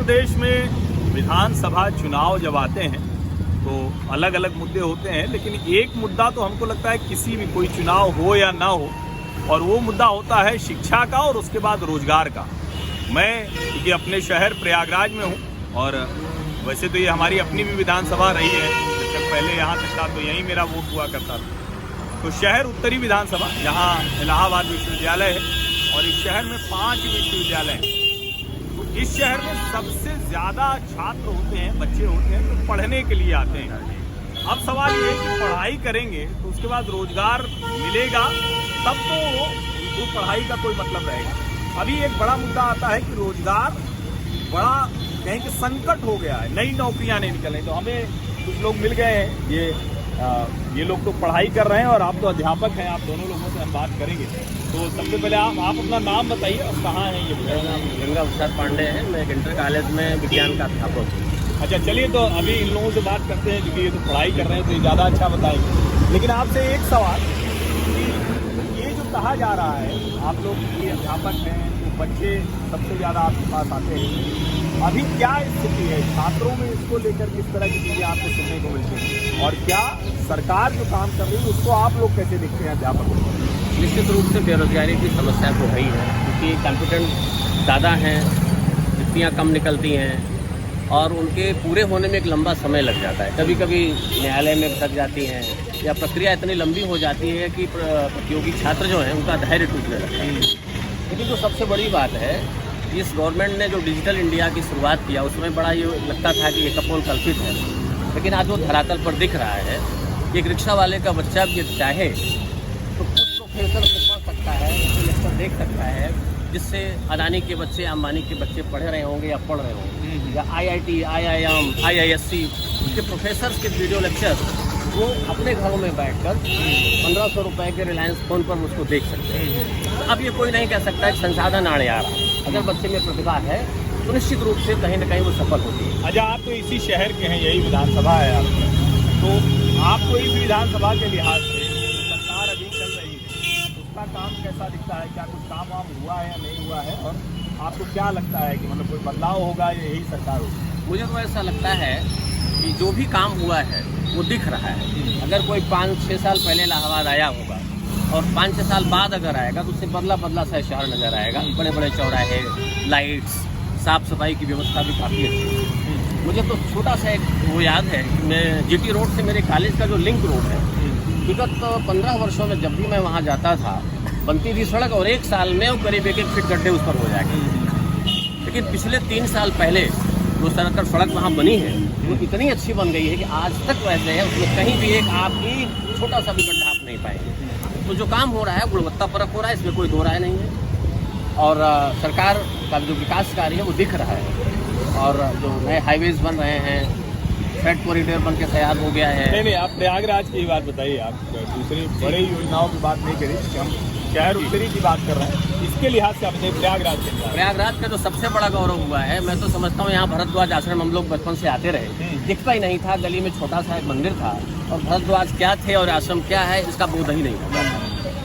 प्रदेश में विधानसभा चुनाव जब आते हैं तो अलग अलग मुद्दे होते हैं, लेकिन एक मुद्दा तो हमको लगता है किसी भी कोई चुनाव हो या ना हो, और वो मुद्दा होता है शिक्षा का और उसके बाद रोजगार का। मैं क्योंकि अपने शहर प्रयागराज में हूँ और वैसे तो ये हमारी अपनी भी विधानसभा रही है, जब पहले यहाँ तक था तो यहीं मेरा वोट हुआ करता था। तो शहर उत्तरी विधानसभा, यहाँ इलाहाबाद विश्वविद्यालय है और इस शहर में 5 विश्वविद्यालय हैं। तो इस शहर में सबसे ज़्यादा छात्र होते हैं, बच्चे होते हैं जो पढ़ने के लिए आते हैं। अब सवाल ये है कि पढ़ाई करेंगे तो उसके बाद रोजगार मिलेगा, तब तो उनको पढ़ाई का कोई मतलब रहेगा। अभी एक बड़ा मुद्दा आता है कि रोजगार बड़ा कहीं कि संकट हो गया है, नई नौकरियां नहीं निकल रही। तो हमें कुछ लोग मिल गए हैं, ये लोग तो पढ़ाई कर रहे हैं और आप तो अध्यापक हैं, आप दोनों लोगों से हम बात करेंगे। तो सबसे पहले आप अपना नाम बताइए और कहाँ हैं ये? मेरा नाम गंगा प्रसाद पांडे है, मैं इंटर कॉलेज में विज्ञान का अध्यापक हूँ। अच्छा, चलिए तो अभी इन लोगों से बात करते हैं क्योंकि ये तो पढ़ाई कर रहे हैं तो ये ज़्यादा अच्छा बताएंगे। लेकिन आपसे एक सवाल कि ये जो कहा जा रहा है, आप लोग ये अध्यापक हैं तो बच्चे सबसे ज़्यादा आपके पास आते हैं, अभी क्या स्थिति है छात्रों में, इसको लेकर किस तरह की चीज़ें आपको सुनने को मिलती हैं और क्या सरकार जो काम कर रही है उसको आप लोग कैसे देखते हैं अध्यापक? निश्चित रूप से बेरोजगारी की समस्या तो है ही है, क्योंकि कॉम्पिटेंट ज़्यादा हैं, रिक्तियाँ कम निकलती हैं और उनके पूरे होने में एक लंबा समय लग जाता है। कभी कभी न्यायालय में भटक जाती हैं या प्रक्रिया इतनी लंबी हो जाती है कि प्रतियोगी छात्र जो हैं उनका धैर्य टूटने लगता है। लेकिन जो सबसे बड़ी बात है, इस गवर्नमेंट ने जो डिजिटल इंडिया की शुरुआत किया उसमें बड़ा ये लगता था कि ये कपोल कल्पित है, लेकिन आज वो धरातल पर दिख रहा है कि एक रिक्शा वाले का बच्चा भी चाहे तो कुछ प्रोफेसर से पढ़ सकता है, लेक्चर देख सकता है, जिससे अडानी के बच्चे, अंबानी के बच्चे पढ़ रहे होंगे या पढ़ रहे होंगे, या IIT, IIM, IISc के प्रोफेसर के वीडियो लेक्चर वो अपने घरों में बैठकर 1500 रुपये के रिलायंस फ़ोन पर उसको देख सकते हैं। अब ये कोई नहीं कह सकता है संसाधन आने आ रहा है, अगर बच्चे में प्रतिभा है तो निश्चित रूप से कहीं ना कहीं वो सफल होती है। अच्छा, आप तो इसी शहर के हैं, यही विधानसभा है आपकी, तो आपको इस विधानसभा के लिहाज से सरकार अभी चल रही है उसका काम कैसा दिखता है? क्या कुछ काम वाम हुआ है या नहीं हुआ है, और आपको क्या लगता है कि मतलब कोई बदलाव होगा या यही सरकार होगी? मुझे तो ऐसा लगता है कि जो भी काम हुआ है वो दिख रहा है। अगर कोई 5-6 साल पहले इलाहाबाद आया होगा और 5-6 साल बाद अगर आएगा तो उससे बदला सा शहर नज़र आएगा। बड़े बड़े चौराहे, लाइट्स, साफ़ सफाई की व्यवस्था भी काफ़ी अच्छी है। मुझे तो छोटा सा एक वो याद है कि मैं GT रोड से मेरे कॉलेज का जो लिंक रोड है, विगत 15 वर्षों में जब भी मैं वहाँ जाता था बनती थी सड़क और 1 साल में वो करीब 1 फीट गड्ढे उस पर हो जाएंगे। लेकिन पिछले 3 साल पहले जो सड़क वहाँ बनी है वो इतनी अच्छी बन गई है कि आज तक वैसे है, उसमें कहीं भी एक आपकी छोटा सा भी गड्ढा आप नहीं पाएंगे। तो जो काम हो रहा है गुणवत्तापरक हो रहा है, इसमें कोई दो राय नहीं है। और सरकार का जो विकास कार्य है वो दिख रहा है और जो नए हाईवेज बन रहे हैं, फ्रेट कॉरिडोर बन के तैयार हो गया है। नहीं, आप प्रयागराज की बात बताइए, आप दूसरी बड़ी योजनाओं की बात नहीं करें, हम शहर उत्तरी की बात कर रहे हैं, इसके लिहाज से आपने प्रयागराज का जो सबसे बड़ा गौरव हुआ है, मैं तो समझता हूँ यहाँ भरद्वाज आश्रम हम लोग बचपन से आते रहे, दिखता ही नहीं था, गली में छोटा सा एक मंदिर था और भरद्वाज क्या थे और आश्रम क्या है इसका बोध ही नहीं होता।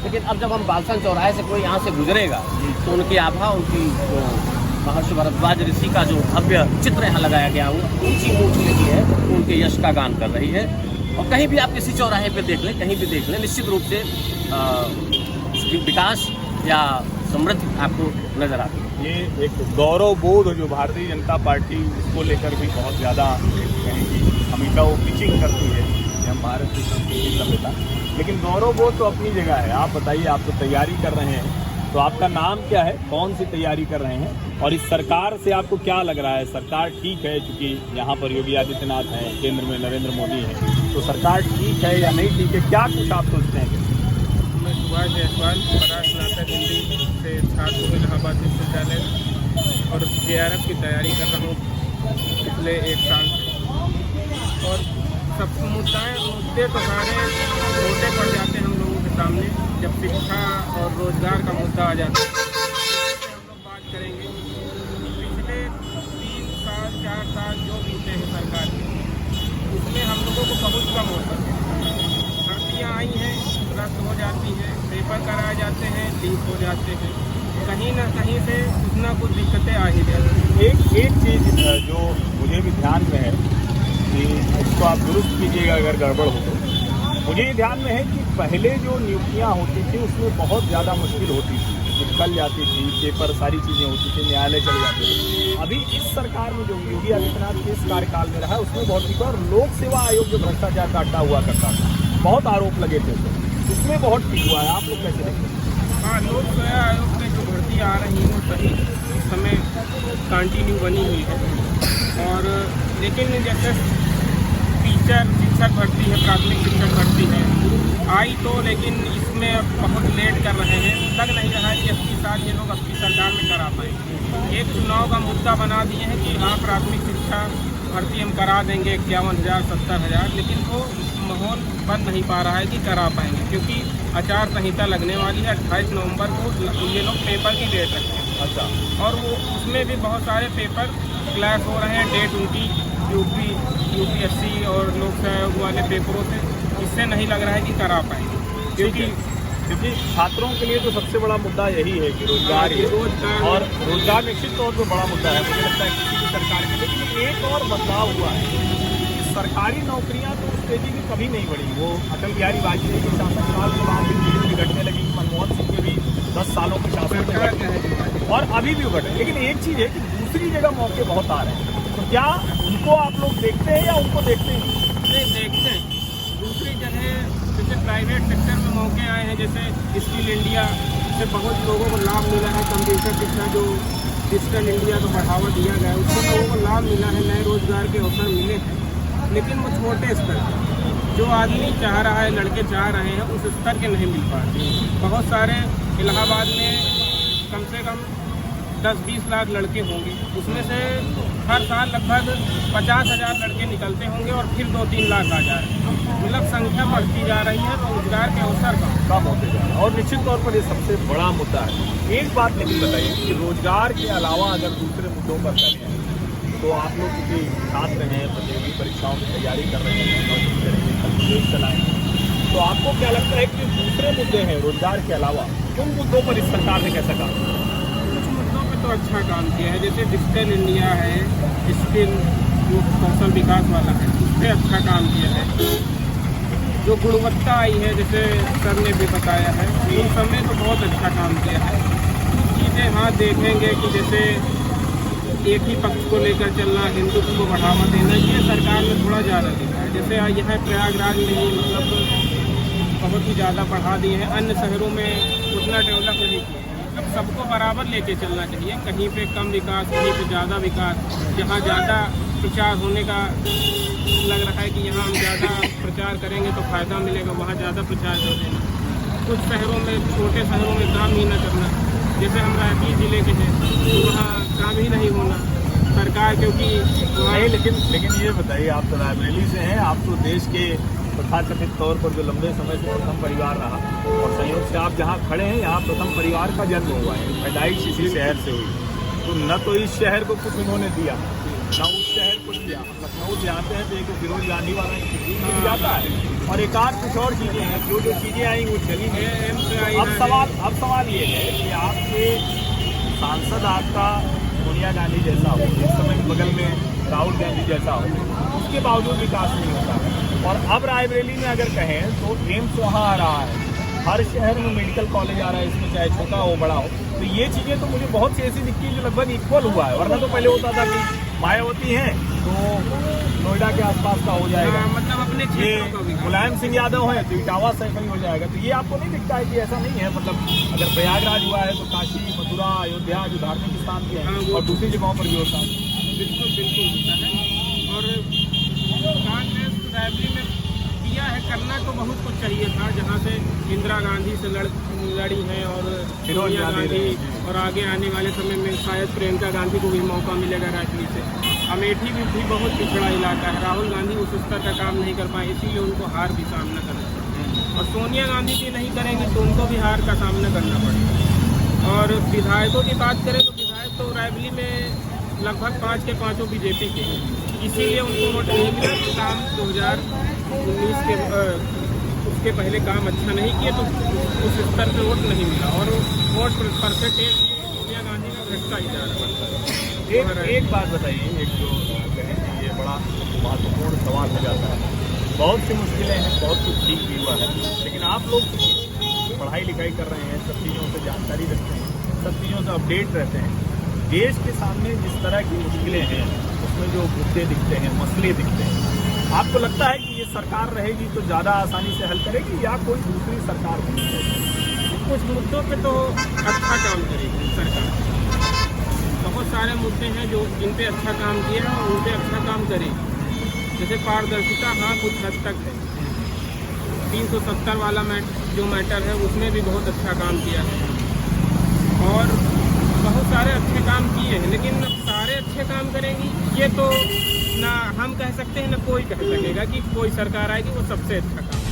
लेकिन अब जब हम बालसन चौराहे से कोई यहाँ से गुजरेगा तो उनकी आभा, उनकी जो महर्षि भरद्वाज ऋषि का जो भव्य चित्र यहाँ लगाया गया वो ऊंची मूर्ति लगी है, उनके यश का गान कर रही है। और कहीं भी आप किसी चौराहे पे देख लें, कहीं भी देख लें, निश्चित रूप से विकास या समृद्धि आपको नजर आती है। ये एक गौरव बोध जो भारतीय जनता पार्टी इसको लेकर भी बहुत ज़्यादा हमेशा वो पिचिंग करती है कि हम भारत की संस्कृति सभ्यता, लेकिन गौरव बोध तो अपनी जगह है। आप बताइए, आप तो तैयारी कर रहे हैं, तो आपका नाम क्या है, कौन सी तैयारी कर रहे हैं और इस सरकार से आपको क्या लग रहा है? सरकार ठीक है, चूँकि यहाँ पर योगी आदित्यनाथ हैं, केंद्र में नरेंद्र मोदी हैं, तो सरकार ठीक है या नहीं ठीक है, क्या कुछ आप सोचते हैं? मैं सुभाष जायसवाल, स्नातक हिंदी से छात्र हूँ इलाहाबाद विश्वविद्यालय और JRF की तैयारी कर रहा हूँ पिछले 1 साल से। और सब मुद्दे तो सारे छोटे पड़ जाते हैं हम लोगों के सामने, जब शिक्षा और रोजगार का मुद्दा आ जाता है तो हम लोग बात करेंगे। पिछले 3 साल 4 साल जो बीते हैं सरकार के, उसमें हम लोगों को बहुत कम हो सके। भर्तियाँ आई हैं, रद्द हो जाती हैं, पेपर कराए जाते हैं, लीक हो जाते हैं, कहीं ना कहीं से कुछ ना कुछ दिक्कतें आ ही जाती। एक चीज़ जो मुझे भी ध्यान में है कि इसको आप दुरुस्त कीजिएगा अगर गड़बड़ हो तो। मुझे ये ध्यान में है कि पहले जो नियुक्तियाँ होती थी उसमें बहुत ज़्यादा मुश्किल होती थी, निकल जाती थी, पेपर सारी चीज़ें होती थी, न्यायालय चले जाते थे। अभी इस सरकार में जो योगी आदित्यनाथ के इस कार्यकाल में रहा उसमें बहुत ठीक है। और लोक सेवा आयोग जो भ्रष्टाचार का अड्डा हुआ करता था, बहुत आरोप लगे थे उसमें बहुत ठीक हुआ है। आप लोग कैसे देखते हैं? हाँ, लोक सेवा आयोग में जो भर्ती आ रही है सही इस समय कंटिन्यू बनी हुई है। और लेकिन जैसे टीचर शिक्षक भर्ती है, प्राथमिक शिक्षक भर्ती है आई तो, लेकिन इसमें अब बहुत लेट कर रहे हैं। लग नहीं रहा है कि 80 साल ये लोग अपनी सरकार में करा पाएंगे। एक चुनाव का मुद्दा बना दिए हैं कि हाँ प्राथमिक शिक्षा भर्ती हम करा देंगे 51,000 70,000, लेकिन वो माहौल बन नहीं पा रहा है कि करा पाएंगे, क्योंकि आचार संहिता लगने वाली है 28 नवंबर को। ये लोग पेपर की डेट रखते हैं। अच्छा। और वो उसमें भी बहुत सारे पेपर क्लैश हो रहे हैं, डेट उनकी यूपीएससी और लोक सेवा आयोग वाले पेपरों से। इससे नहीं लग रहा है कि करा पाएंगे, क्योंकि छात्रों के लिए तो सबसे बड़ा मुद्दा यही है कि रोजगार ही है। और रोजगार निश्चित तौर पर बड़ा मुद्दा है, मुझे लगता है किसी भी सरकार के। लेकिन एक और बदलाव हुआ है, सरकारी नौकरियां तो उस तेजी में कभी नहीं बढ़ी। वो अटल बिहारी वाजपेयी के शासनकाल के बाद भी घटने लगी, मनमोहन सिंह के भी 10 सालों के शासन में घटे और अभी भी घटे। लेकिन एक चीज़ है कि दूसरी जगह मौके बहुत आ रहे हैं, तो क्या उनको आप लोग देखते हैं या उनको देखते हैं? नहीं, देखते हैं। दूसरी जगह जैसे प्राइवेट सेक्टर में मौके आए हैं, जैसे स्किल इंडिया से बहुत लोगों को लाभ मिला है। कंप्यूटर शिक्षा जो डिजिटल इंडिया को बढ़ावा दिया गया है, उससे लोगों को लाभ मिला है, नए रोजगार के अवसर मिले हैं। लेकिन वो छोटे स्तर जो आदमी चाह रहा है, लड़के चाह रहे हैं, उस स्तर के नहीं मिल पाते। बहुत सारे इलाहाबाद में कम से कम 10-20 लाख लड़के होंगे, उसमें से हर साल लगभग 50,000 लड़के निकलते होंगे और फिर 2-3 लाख आ जा रहे हैं। मतलब संख्या बढ़ती जा रही है, तो रोजगार के अवसर कम होते जा रहे हैं। और निश्चित तौर पर ये सबसे बड़ा मुद्दा है। एक बात लेकिन बताइए कि रोजगार के अलावा अगर दूसरे मुद्दों पर करें तो आप लोग किसी छात्र हैं, प्रतियोगी परीक्षाओं की तैयारी कर रहे हैं, नौकरी करेंगे, कल चलाएंगे, तो आपको क्या लगता है कि दूसरे मुद्दे हैं रोजगार के अलावा, उन मुद्दों पर इस सरकार ने कैसा काम किया? कुछ मुद्दों पर तो अच्छा काम किया है, जैसे डिजिटल इंडिया है, स्किल जो कौशल विकास वाला है, उस पर अच्छा काम किया है। जो गुणवत्ता आई है, जैसे सर ने भी बताया है, उन सब में तो बहुत अच्छा काम किया है। कुछ चीज़ें हाँ देखेंगे कि जैसे एक ही पक्ष को लेकर चलना, हिंदुत्व को बढ़ावा देना, ये सरकार ने थोड़ा ज़्यादा दिखा है। जैसे यहाँ प्रयागराज में ही मतलब बहुत ही ज़्यादा बढ़ा दिए हैं, अन्य शहरों में उतना डेवलप नहीं किया। मतलब सबको बराबर लेके चलना चाहिए, कहीं पे कम विकास, कहीं पे ज़्यादा विकास। जहाँ ज़्यादा प्रचार होने का लग रहा है कि यहाँ हम ज़्यादा प्रचार करेंगे तो फ़ायदा मिलेगा, वहाँ ज़्यादा प्रचार कर देना। कुछ शहरों में, छोटे शहरों में काम ही न करना, जैसे हम रायपुर जिले के हैं तो वहाँ काम ही नहीं होना सरकार, क्योंकि नहीं। लेकिन ये बताइए, आप तो रायबरेली से हैं, आप तो देश के तथाकथित तौर पर जो लंबे समय से प्रथम परिवार रहा, और संयोग से आप जहाँ खड़े हैं यहाँ प्रथम परिवार का जन्म हुआ है, पैदाइश इसी शहर से हुई। तो न तो इस शहर को कुछ उन्होंने दिया, न उस शहर को दिया। लखनऊ से आते हैं तो एक फिरोज गांधी वाला इंस्टीट्यूट जाता है, और एक आध कुछ और चीज़ें हैं, जो चीज़ें आई वो चली गई। अब सवाल ये है कि आपके सांसद आपका सोनिया गांधी जैसा हो, इस समय बगल में राहुल गांधी जैसा हो, उसके बावजूद विकास नहीं होता है। और अब रायबरेली में अगर कहें तो एम्स वहाँ आ रहा है, हर शहर में मेडिकल कॉलेज आ रहा है, इसमें चाहे छोटा हो बड़ा हो। तो ये चीज़ें तो मुझे बहुत सी ऐसी दिखती है जो लगभग इक्वल हुआ है। वरना तो पहले होता था कि मायावती हैं तो नोएडा के आसपास का हो जाएगा, मतलब अपने ये मुलायम सिंह यादव हैं तो इटावा से कहीं हो जाएगा। तो ये आपको नहीं दिखता है कि ऐसा नहीं है? मतलब अगर प्रयागराज हुआ है तो काशी, मथुरा, अयोध्या जो धार्मिक स्थान के हैं, और दूसरी जगहों पर भी होता है। बिल्कुल होता है। और कांग्रेस रायबरेली में किया है, करना तो बहुत कुछ चाहिए था, जहाँ से इंदिरा गांधी से लड़ी है और सोनिया गांधी, और आगे आने वाले समय में शायद प्रियंका गांधी को भी मौका मिलेगा रायबरेली से। अमेठी भी बहुत पिछड़ा इलाका है, राहुल गांधी उस स्तर का काम नहीं कर पाए, इसीलिए उनको हार भी सामना करना पड़ा। और सोनिया गांधी भी नहीं करेंगे तो उनको भी हार का सामना करना पड़ेगा। और विधायकों की बात करें तो विधायक तो रायबरेली में लगभग 5 के 5 बीजेपी के, इसीलिए उनको वोट नहीं मिला। तो काम 2019 के उसके पहले काम अच्छा नहीं किए तो उस स्तर पर वोट नहीं मिला, और वोट परसेंटेज सोनिया गांधी का भ्रष्टाचार है। एक बात बताइए, एक जो कहें कि ये बड़ा महत्वपूर्ण सवाल हो जाता है, बहुत सी मुश्किलें हैं, बहुत कुछ ठीक भी हुआ है, लेकिन आप लोग पढ़ाई लिखाई कर रहे हैं, सब चीज़ों से जानकारी रखते हैं, सब चीज़ों से अपडेट रहते हैं। देश के सामने जिस तरह की मुश्किलें हैं, उसमें जो मुद्दे दिखते हैं, मसले दिखते हैं, आपको लगता है कि ये सरकार रहेगी तो ज़्यादा आसानी से हल करेगी या कोई दूसरी सरकार होनी चाहिए? कुछ मुद्दों पे तो अच्छा काम करेगी सरकार। बहुत सारे मुद्दे हैं जो जिन पे अच्छा काम किया है और उन पे अच्छा काम करेगी। जैसे पारदर्शिता, हाँ कुछ हद तक है। 370 वाला जो मैटर है उसमें भी बहुत अच्छा काम किया है और बहुत सारे अच्छे काम किए हैं, लेकिन सारे अच्छे काम करेंगी ये तो ना हम कह सकते हैं ना कोई कह सकेगा कि कोई सरकार आएगी वो सबसे अच्छा काम